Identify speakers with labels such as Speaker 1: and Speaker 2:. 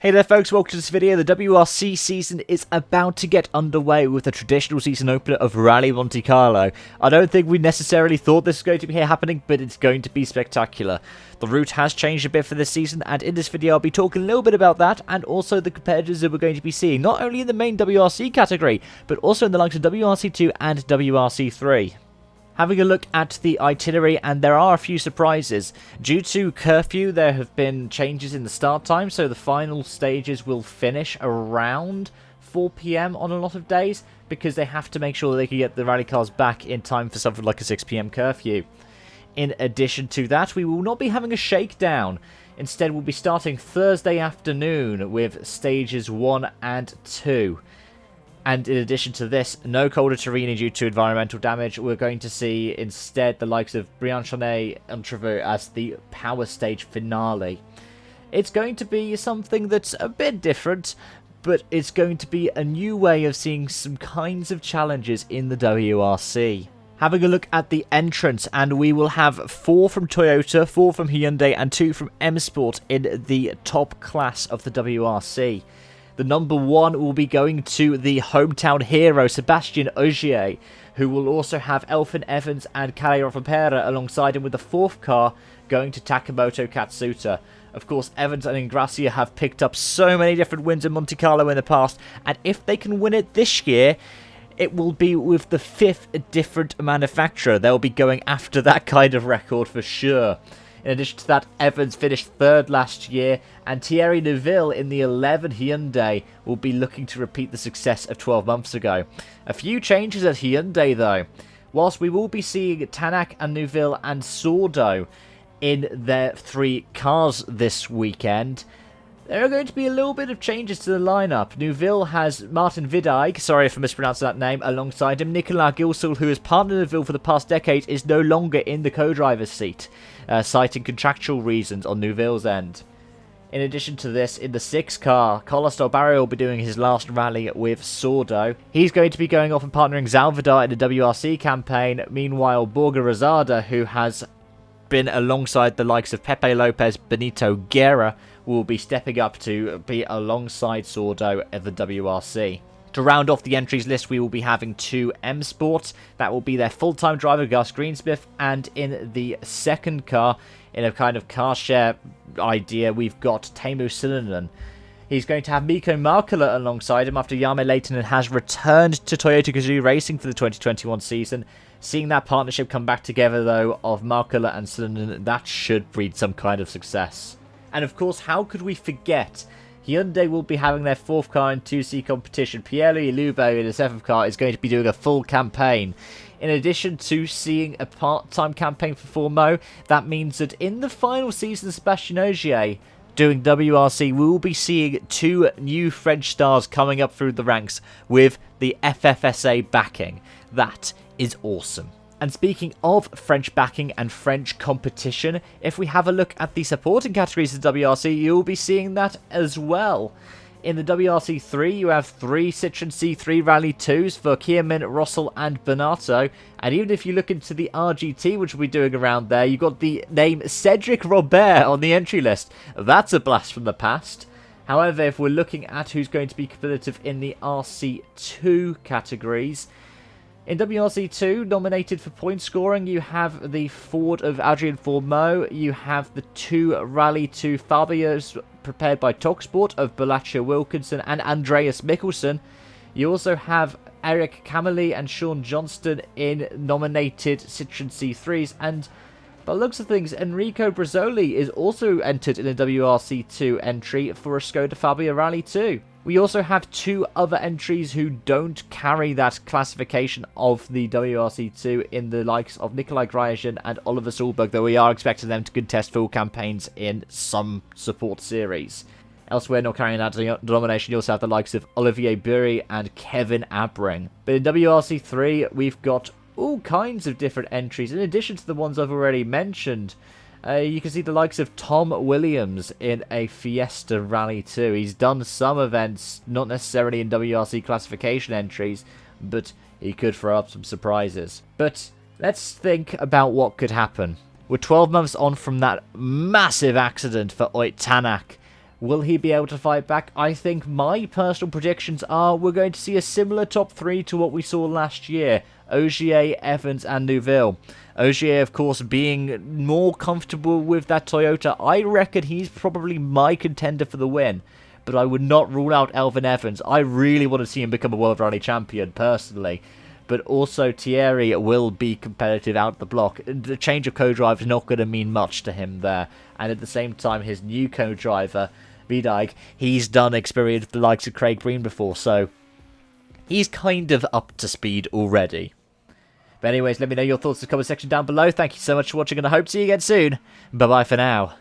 Speaker 1: Hey there folks, welcome to this video. The WRC season is about to get underway with the traditional season opener of Rallye Monte Carlo. I don't think we necessarily thought this was going to be happening, but it's going to be spectacular. The route has changed a bit for this season, and in this video I'll be talking a little bit about that, and also the competitors that we're going to be seeing, not only in the main WRC category, but also in the likes of WRC2 and WRC3. Having a look at the itinerary, and there are a few surprises. Due to curfew, there have been changes in the start time, so the final stages will finish around 4 PM on a lot of days, because they have to make sure that they can get the rally cars back in time for something like a 6 PM curfew. In addition to that, we will not be having a shakedown. Instead, we'll be starting Thursday afternoon with stages 1 and 2. And in addition to this, no colder terrain due to environmental damage. We're going to see instead the likes of Briançonnet-Entrevaux as the power stage finale. It's going to be something that's a bit different, but it's going to be a new way of seeing some kinds of challenges in the WRC. Having a look at the entrance, and we will have 4 from Toyota, 4 from Hyundai, and 2 from M Sport in the top class of the WRC. The number 1 will be going to the hometown hero, Sébastien Ogier, who will also have Elfyn Evans and Kalle Rovanperä alongside him, with the 4th car going to Takamoto Katsuta. Of course, Evans and Ingrassia have picked up so many different wins in Monte Carlo in the past, and if they can win it this year, it will be with the 5th different manufacturer. They'll be going after that kind of record for sure. In addition to that, Evans finished 3rd last year, and Thierry Neuville in the 11 Hyundai will be looking to repeat the success of 12 months ago. A few changes at Hyundai though. Whilst we will be seeing Tanak and Neuville and Sordo in their 3 cars this weekend, there are going to be a little bit of changes to the lineup. Neuville has Martin Vidijk, sorry if I mispronounced that name, alongside him. Nicolas Gilsoul, who has partnered Neuville for the past decade, is no longer in the co-driver's seat, citing contractual reasons on Neuville's end. In addition to this, in the 6th car, Carlos Barrio will be doing his last rally with Sordo. He's going to be going off and partnering Zalvidar in the WRC campaign. Meanwhile, Borja Rosada, who has been alongside the likes of Pepe Lopez, Benito Guerra, will be stepping up to be alongside Sordo at the WRC. To round off the entries list, we will be having 2 M Sports. That will be their full-time driver, Gus Greensmith, and in the 2nd car, in a kind of car share idea, we've got Teemu Salonen. He's going to have Mikko Markkula alongside him after Jame Leitonen has returned to Toyota Gazoo Racing for the 2021 season. Seeing that partnership come back together, though, of Markkula and Salonen, that should breed some kind of success. And of course, how could we forget? Hyundai will be having their 4th car in 2C competition. Pierre-Louis Lube in the 7th car is going to be doing a full campaign. In addition to seeing a part-time campaign for Formeau, that means that in the final season of Sébastien Ogier doing WRC, we will be seeing 2 new French stars coming up through the ranks with the FFSA backing. That is awesome. And speaking of French backing and French competition, if we have a look at the supporting categories of the WRC, you'll be seeing that as well. In the WRC3, you have 3 Citroën C3 Rally 2s for Kierman, Russell and Bonato. And even if you look into the RGT, which we'll be doing around there, you've got the name Cedric Robert on the entry list. That's a blast from the past. However, if we're looking at who's going to be competitive in the RC2 categories, in WRC2, nominated for point scoring, you have the Ford of Adrien Formeau, you have the 2 Rally 2 Fabios prepared by Talksport of Balacha Wilkinson and Andreas Mikkelsen. You also have Eric Camely and Sean Johnston in nominated Citroën C3s, and by the looks of things, Enrico Brazzoli is also entered in a WRC2 entry for a Skoda Fabia Rally 2. We also have 2 other entries who don't carry that classification of the WRC2 in the likes of Nikolai Gryajan and Oliver Solberg, though we are expecting them to contest full campaigns in some support series. Elsewhere, not carrying that denomination, you also have the likes of Olivier Bury and Kevin Abring. But in WRC3, we've got all kinds of different entries, in addition to the ones I've already mentioned. You can see the likes of Tom Williams in a Fiesta Rally 2. He's done some events, not necessarily in WRC classification entries, but he could throw up some surprises. But let's think about what could happen. We're 12 months on from that massive accident for Ott Tanak. Will he be able to fight back? I think my personal predictions are we're going to see a similar top 3 to what we saw last year. Ogier, Evans and Neuville. Ogier, of course, being more comfortable with that Toyota. I reckon he's probably my contender for the win. But I would not rule out Elfyn Evans. I really want to see him become a World Rally Champion, personally. But also Thierry will be competitive out the block. The change of co-drive is not going to mean much to him there. And at the same time, his new co-driver, Vidijk, he's done experience with the likes of Craig Breen before, so he's kind of up to speed already. But anyways, let me know your thoughts in the comment section down below. Thank you so much for watching, and I hope to see you again soon. Bye-bye for now.